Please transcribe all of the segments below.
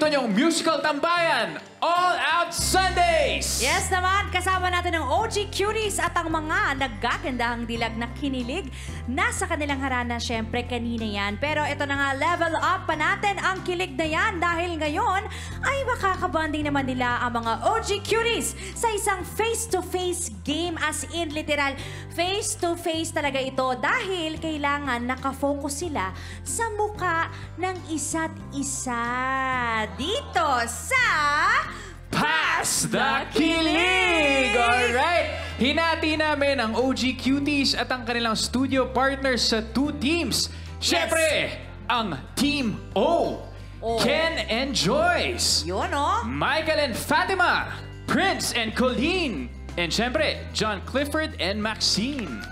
niyong musical tambayan, All Out Sundays! Yes naman, kasama natin ang OG Cuties at ang mga naggagandahang dilag na kinilig. Nasa kanilang harana, syempre, kanina yan. Pero ito na nga, level up pa natin ang kilig na yan dahil ngayon ay makakabonding naman nila ang mga OG Cuties sa isang face-to-face game, as in literal. Face-to-face talaga ito dahil kailangan nakafocus sila sa muka ng isa't isa. Dito sa Pass the Kilig! Alright! Hinati namin ang OG Cuties at ang kanilang studio partners sa 2 teams. Siyempre, ang Team O. Ken and Joyce. Yun, oh. Michael and Fatima. Prince and Colleen. And siyempre, John Clifford and Maxine.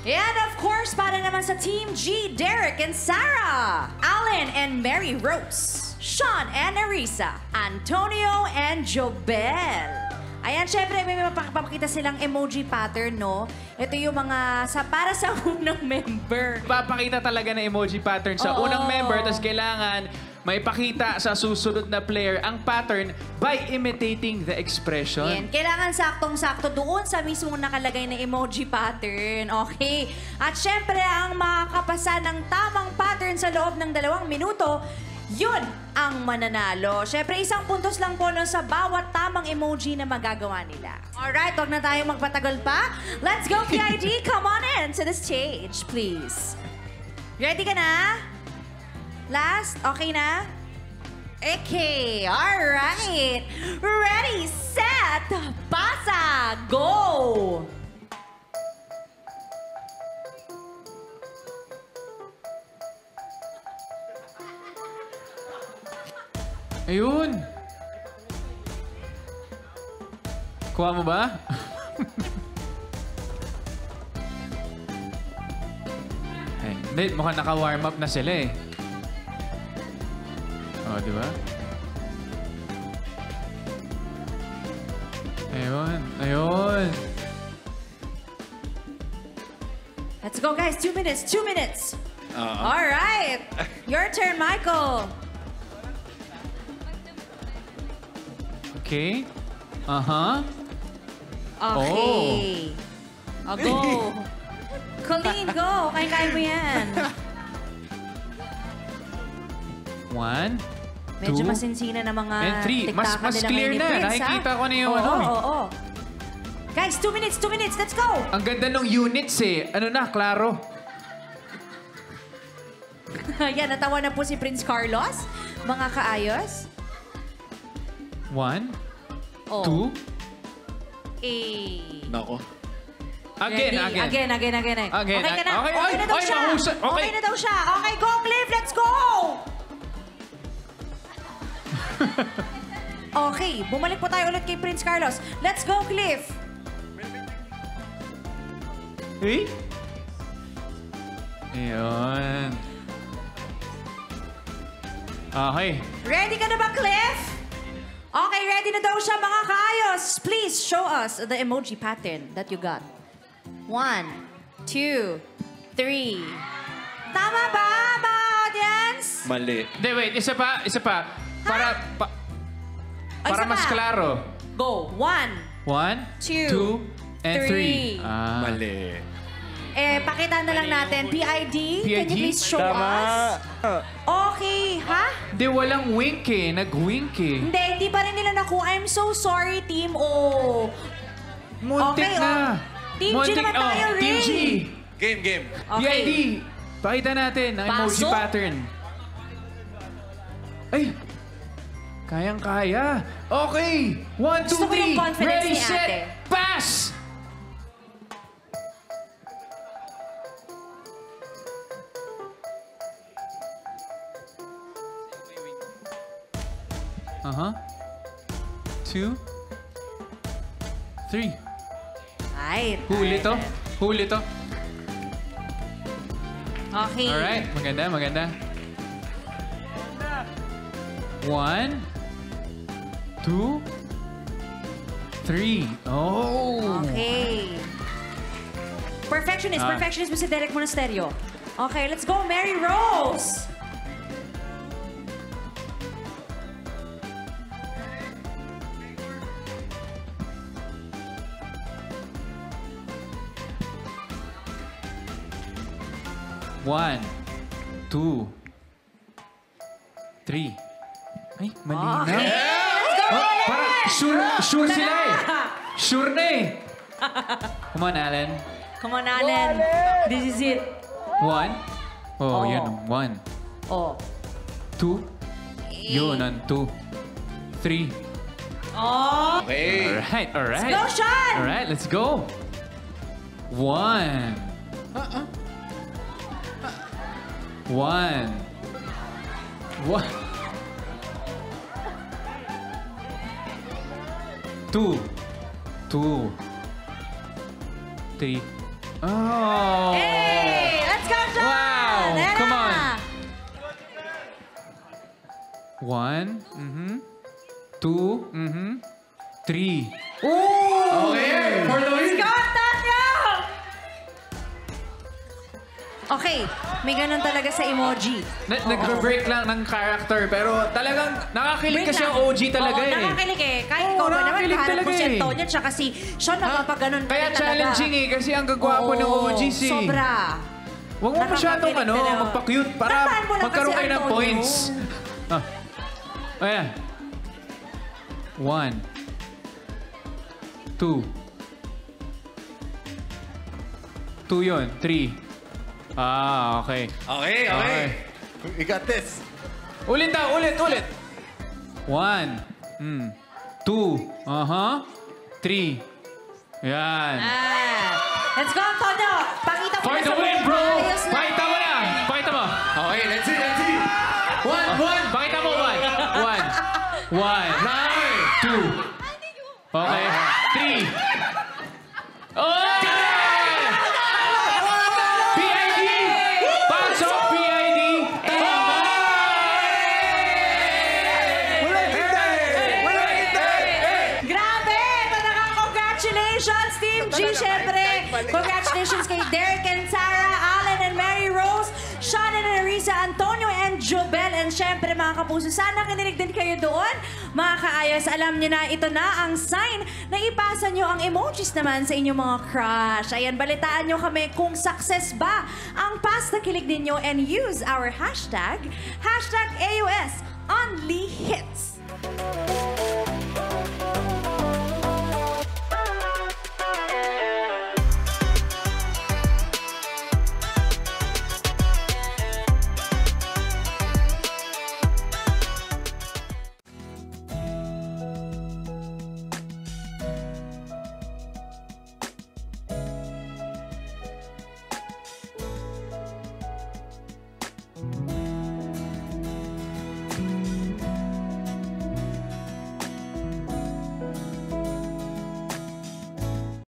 And of course, para naman sa Team G, Derek and Sarah. Alan and Mary Rose. Sean and Arisa. Antonio and Jobel. Ayan, syempre, may mapapakita silang emoji pattern, no? Ito yung mga para sa unang member. Papakita talaga ng emoji pattern sa unang member, tapos kailangan may pakita sa susunod na player ang pattern by imitating the expression. Yan. Kailangan saktong-sakto doon sa mismong nakalagay na emoji pattern. Okay? At syempre, ang makakapasa ng tamang pattern sa loob ng 2 minuto, yun ang mananalo. Syempre, 1 puntos lang po sa bawat tamang emoji na magagawa nila. Alright, huwag na tayong magpatagal pa. Let's go, PID! Come on in to the stage, please. Ready ka na? Last? Okay na? Okay, alright. Ready, set, pasa, go! Ayun! Kuha mo ba? Ay, hindi, mukhang naka-warm up na sila eh. Oh, di ba? Ayun, ayun. Let's go, guys. 2 minutes, 2 minutes. All right. Your turn, Michael. Okay. Uh-huh. Okay. Oh. Go. Colleen, go. Kaya mo yan. 1, Medyo 2, masinsina na mga and 3. Mas tiktakan nila clear ngayon ni na. Prince, Nakikita ko na yung Oo. Guys, 2 minutes, 2 minutes. Let's go. Ang ganda ng units eh. Ano na, klaro. Yan, natawa na po si Prince Carlos. Mga kaayos. 1, Oh. 2. Nako. Again. Again. Okay ka na. Okay, Okay na daw ay, siya. mahusay. Okay. Okay na daw siya. Okay, go, Cliff. Let's go. Okay, bumalik po tayo ulit kay Prince Carlos. Let's go, Cliff. Eh? Ayun. Okay. Ready ka na ba, Cliff? Okay, ready na daw siya, mga kaayos. Please show us the emoji pattern that you got. 1, 2, 3. Tama ba, mga audience? Mali. Hindi, wait. Isa pa. Para Isa mas pa. klaro. Go. 1, 1, 2, and 3. Mali. Pakita na lang natin. PID, can you please show Tama. us? Okay, ha? Hindi, walang wink eh. Nag-wink eh. Hindi pa rin nila nakuha. I'm so sorry, Team O. Muntik Okay, na. Team G naman tayo, Ray. Team G. Game. Okay. PID. Pakita natin ang emoji Pasok. pattern. Ay! Kayang-kaya. Okay. 1, 2, Gusto ko yung 3. confidence Ready, ni ate. set, pass! Uh-huh. 2, 3. Right. Huli to. Okay. Alright. Maganda. 1, 2, 3. Oh! Okay. Perfectionist mo si Derek Monasterio. Okay, let's go, Mary Rose. 1, 2, 3. Ay, malinaw. Okay. Parang sure sila eh. Sure na eh. Come on, Alan. Come on, Alan. This is it. 1. Oh, Oh. yun. 1. Oh. 2. Yun, 2. 3. Oh. Okay. Alright. Go, Sean! Alright, let's go. 1. 1. 1. 2. 2. 3. Oh! Hey! Let's go, Sean! Wow! Ayan Come na. on. 1. 2. 3. Oh! Okay! For the win! Let's go, Antonio! Okay, may ganun talaga sa emoji. Nagbe-break lang ng character, pero talagang nakakilig Wait kasi lang. ang OG talaga Oo, eh. nakakilig eh. Kahit Oo, ikaw ba naman, nakakilig kaharap talaga mo si eh. Antonio, tsaka si Sean, napapaganon Kaya talaga. challenging eh, kasi ang gagwapo ng Oo, OGs eh. Sobra. Huwag mo masyadong Nakakakilig talaga. magpa-cute para Tandaan mo lang magkaroon kasi, kayo ng Antonio. points. Ayan. 1. 2. 2 yun. 3. Ah, okay. Okay. We got this. Ulit. 1. 2. 3. Yan. Let's go, Antonio! Pakita mo For na the sa win, buong bro! ayos na. Pakita mo na! Pakita mo! Okay, let's see. 1. Pakita mo, 1. 1. 2. Okay. 3. Oh! PID! Pasok, PID! Grabe! Talagang congratulations, Team G! Siyempre, congratulations kay Derek and Sarah, Alan and Mary Rose, Sean and Arisa, Antonio and Jobel. And siyempre, mga kapuso, sana kinilig din kayo doon. Mga kaayos, alam niyo na, ito na ang sign na ipasa niyo ang emojis naman sa inyong mga crush. Ayan, balitaan niyo kami kung success ba ang pasta kilig ninyo and use our hashtag AUS Only Hits.